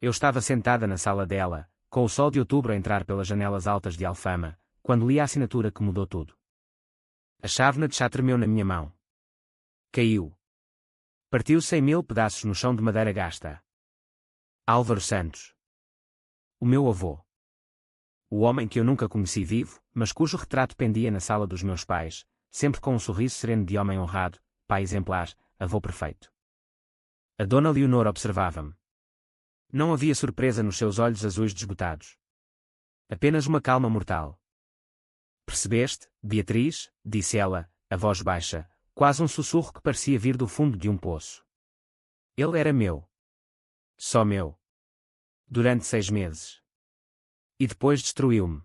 Eu estava sentada na sala dela, com o sol de outubro a entrar pelas janelas altas de Alfama, quando li a assinatura que mudou tudo. A chávena de chá tremeu na minha mão. Caiu. Partiu-se em 1000 pedaços no chão de madeira gasta. Álvaro Santos. O meu avô. O homem que eu nunca conheci vivo, mas cujo retrato pendia na sala dos meus pais, sempre com um sorriso sereno de homem honrado, pai exemplar, avô perfeito. A dona Leonor observava-me. Não havia surpresa nos seus olhos azuis desbotados. Apenas uma calma mortal. Percebeste, Beatriz? Disse ela, a voz baixa, quase um sussurro que parecia vir do fundo de um poço. Ele era meu. Só meu. Durante 6 meses. E depois destruiu-me.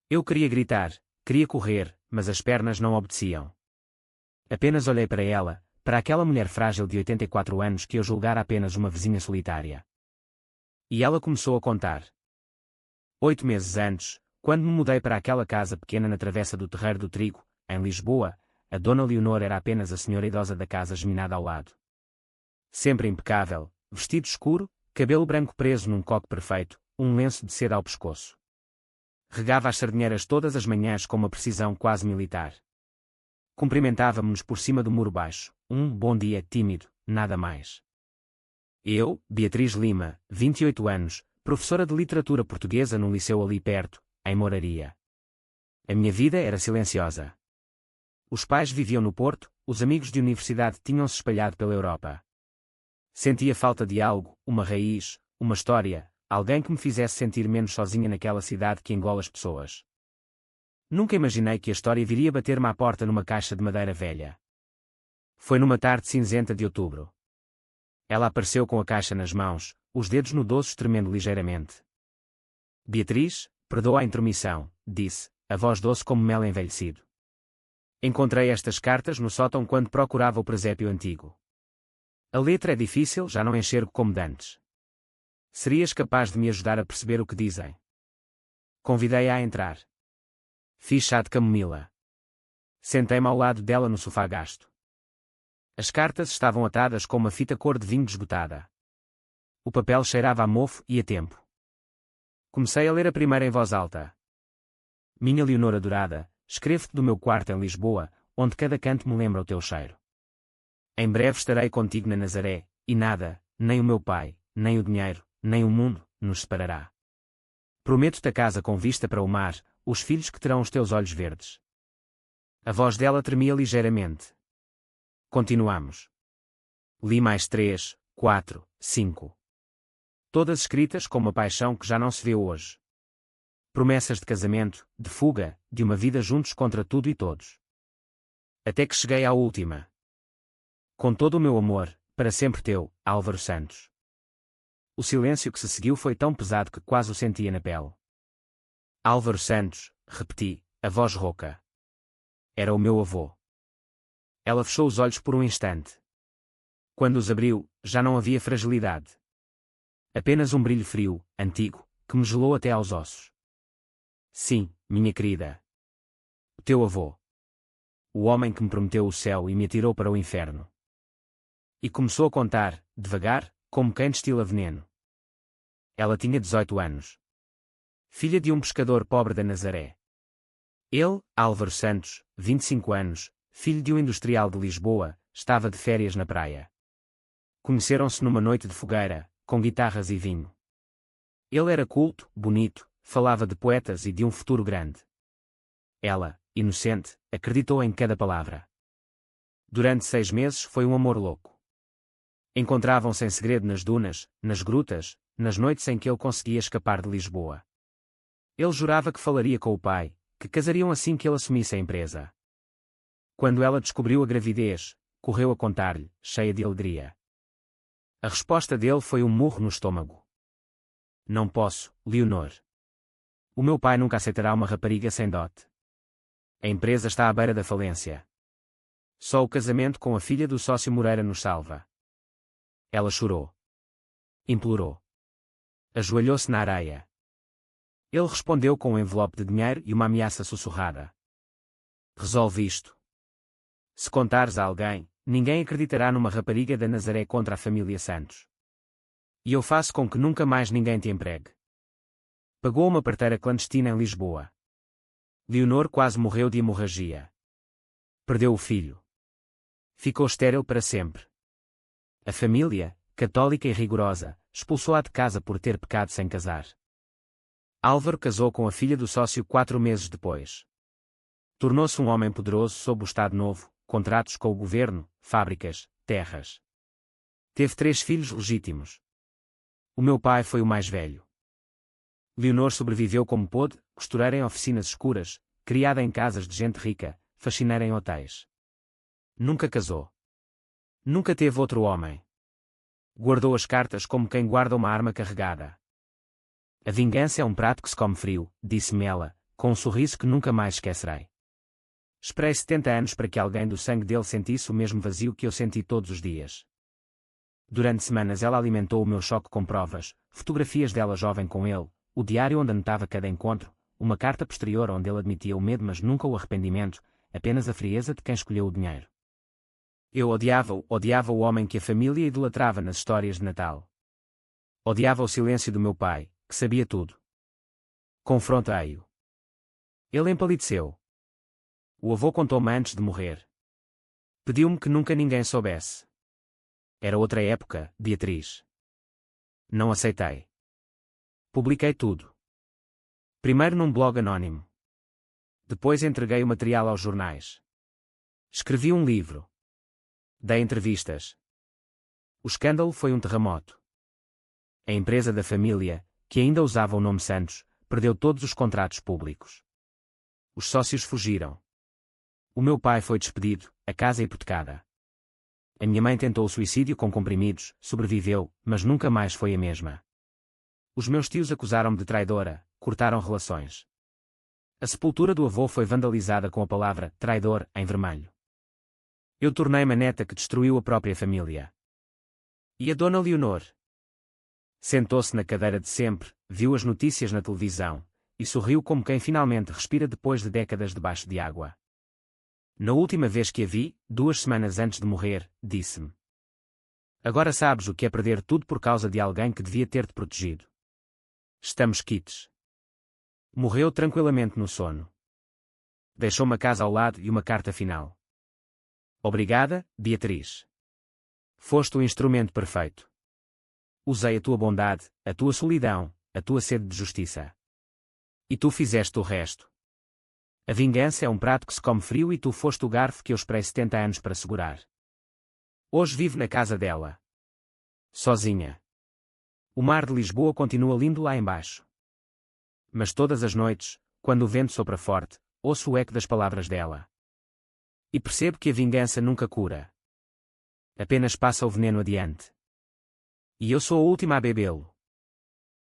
Eu queria gritar, queria correr, mas as pernas não obedeciam. Apenas olhei para ela, para aquela mulher frágil de 84 anos que eu julgara apenas uma vizinha solitária. E ela começou a contar. 8 meses antes, quando me mudei para aquela casa pequena na travessa do Terreiro do Trigo, em Lisboa, a dona Leonor era apenas a senhora idosa da casa geminada ao lado. Sempre impecável, vestido escuro, cabelo branco preso num coque perfeito, um lenço de seda ao pescoço. Regava as sardinheiras todas as manhãs com uma precisão quase militar. Cumprimentava-me-nos por cima do muro baixo, um bom dia tímido, nada mais. Eu, Beatriz Lima, 28 anos, professora de literatura portuguesa num liceu ali perto, em Moraria. A minha vida era silenciosa. Os pais viviam no Porto, os amigos de universidade tinham-se espalhado pela Europa. Sentia falta de algo, uma raiz, uma história, alguém que me fizesse sentir menos sozinha naquela cidade que engola as pessoas. Nunca imaginei que a história viria bater-me à porta numa caixa de madeira velha. Foi numa tarde cinzenta de outubro. Ela apareceu com a caixa nas mãos, os dedos nudosos tremendo ligeiramente. Beatriz, perdoa a intromissão, disse, a voz doce como mel envelhecido. Encontrei estas cartas no sótão quando procurava o presépio antigo. A letra é difícil, já não enxergo como dantes. Serias capaz de me ajudar a perceber o que dizem? Convidei-a a entrar. Fiz chá de camomila. Sentei-me ao lado dela no sofá gasto. As cartas estavam atadas com uma fita cor de vinho desbotada. O papel cheirava a mofo e a tempo. Comecei a ler a primeira em voz alta. Minha Leonor adorada, escrevo-te do meu quarto em Lisboa, onde cada canto me lembra o teu cheiro. Em breve estarei contigo na Nazaré, e nada, nem o meu pai, nem o dinheiro, nem o mundo, nos separará. Prometo-te a casa com vista para o mar, os filhos que terão os teus olhos verdes. A voz dela tremia ligeiramente. Continuamos. Li mais 3, 4, 5. Todas escritas com uma paixão que já não se vê hoje. Promessas de casamento, de fuga, de uma vida juntos contra tudo e todos. Até que cheguei à última. Com todo o meu amor, para sempre teu, Álvaro Santos. O silêncio que se seguiu foi tão pesado que quase o sentia na pele. Álvaro Santos, repeti, a voz rouca. Era o meu avô. Ela fechou os olhos por um instante. Quando os abriu, já não havia fragilidade. Apenas um brilho frio, antigo, que me gelou até aos ossos. Sim, minha querida. O teu avô. O homem que me prometeu o céu e me atirou para o inferno. E começou a contar, devagar, como quem destila veneno. Ela tinha 18 anos. Filha de um pescador pobre da Nazaré. Ele, Álvaro Santos, 25 anos, filho de um industrial de Lisboa, estava de férias na praia. Conheceram-se numa noite de fogueira, com guitarras e vinho. Ele era culto, bonito, falava de poetas e de um futuro grande. Ela, inocente, acreditou em cada palavra. Durante 6 meses foi um amor louco. Encontravam-se em segredo nas dunas, nas grutas, nas noites em que ele conseguia escapar de Lisboa. Ele jurava que falaria com o pai, que casariam assim que ele assumisse a empresa. Quando ela descobriu a gravidez, correu a contar-lhe, cheia de alegria. A resposta dele foi um murro no estômago. Não posso, Leonor. O meu pai nunca aceitará uma rapariga sem dote. A empresa está à beira da falência. Só o casamento com a filha do sócio Moreira nos salva. Ela chorou. Implorou. Ajoelhou-se na areia. Ele respondeu com um envelope de dinheiro e uma ameaça sussurrada. Resolve isto. Se contares a alguém, ninguém acreditará numa rapariga da Nazaré contra a família Santos. E eu faço com que nunca mais ninguém te empregue. Pagou uma parteira clandestina em Lisboa. Leonor quase morreu de hemorragia. Perdeu o filho. Ficou estéril para sempre. A família, católica e rigorosa, expulsou-a de casa por ter pecado sem casar. Álvaro casou com a filha do sócio 4 meses depois. Tornou-se um homem poderoso sob o Estado Novo, contratos com o governo, fábricas, terras. Teve 3 filhos legítimos. O meu pai foi o mais velho. Leonor sobreviveu como pôde, costureira em oficinas escuras, criada em casas de gente rica, faxineira em hotéis. Nunca casou. Nunca teve outro homem. Guardou as cartas como quem guarda uma arma carregada. A vingança é um prato que se come frio, disse-me ela, com um sorriso que nunca mais esquecerei. Esperei 70 anos para que alguém do sangue dele sentisse o mesmo vazio que eu senti todos os dias. Durante semanas ela alimentou o meu choque com provas, fotografias dela jovem com ele, o diário onde anotava cada encontro, uma carta posterior onde ele admitia o medo mas nunca o arrependimento, apenas a frieza de quem escolheu o dinheiro. Eu odiava o homem que a família idolatrava nas histórias de Natal. Odiava o silêncio do meu pai, que sabia tudo. Confrontei-o. Ele empalideceu. O avô contou-me antes de morrer. Pediu-me que nunca ninguém soubesse. Era outra época, Beatriz. Não aceitei. Publiquei tudo. Primeiro num blog anónimo. Depois entreguei o material aos jornais. Escrevi um livro. Dei entrevistas. O escândalo foi um terremoto. A empresa da família, que ainda usava o nome Santos, perdeu todos os contratos públicos. Os sócios fugiram. O meu pai foi despedido, a casa hipotecada. A minha mãe tentou o suicídio com comprimidos, sobreviveu, mas nunca mais foi a mesma. Os meus tios acusaram-me de traidora, cortaram relações. A sepultura do avô foi vandalizada com a palavra traidor em vermelho. Eu tornei-me a neta que destruiu a própria família. E a dona Leonor? Sentou-se na cadeira de sempre, viu as notícias na televisão, e sorriu como quem finalmente respira depois de décadas debaixo de água. Na última vez que a vi, 2 semanas antes de morrer, disse-me: agora sabes o que é perder tudo por causa de alguém que devia ter-te protegido. Estamos quites. Morreu tranquilamente no sono. Deixou uma casa ao lado e uma carta final. Obrigada, Beatriz. Foste o instrumento perfeito. Usei a tua bondade, a tua solidão, a tua sede de justiça. E tu fizeste o resto. A vingança é um prato que se come frio e tu foste o garfo que eu esperei 70 anos para segurar. Hoje vivo na casa dela. Sozinha. O mar de Lisboa continua lindo lá embaixo. Mas todas as noites, quando o vento sopra forte, ouço o eco das palavras dela. E percebo que a vingança nunca cura. Apenas passa o veneno adiante. E eu sou a última a bebê-lo.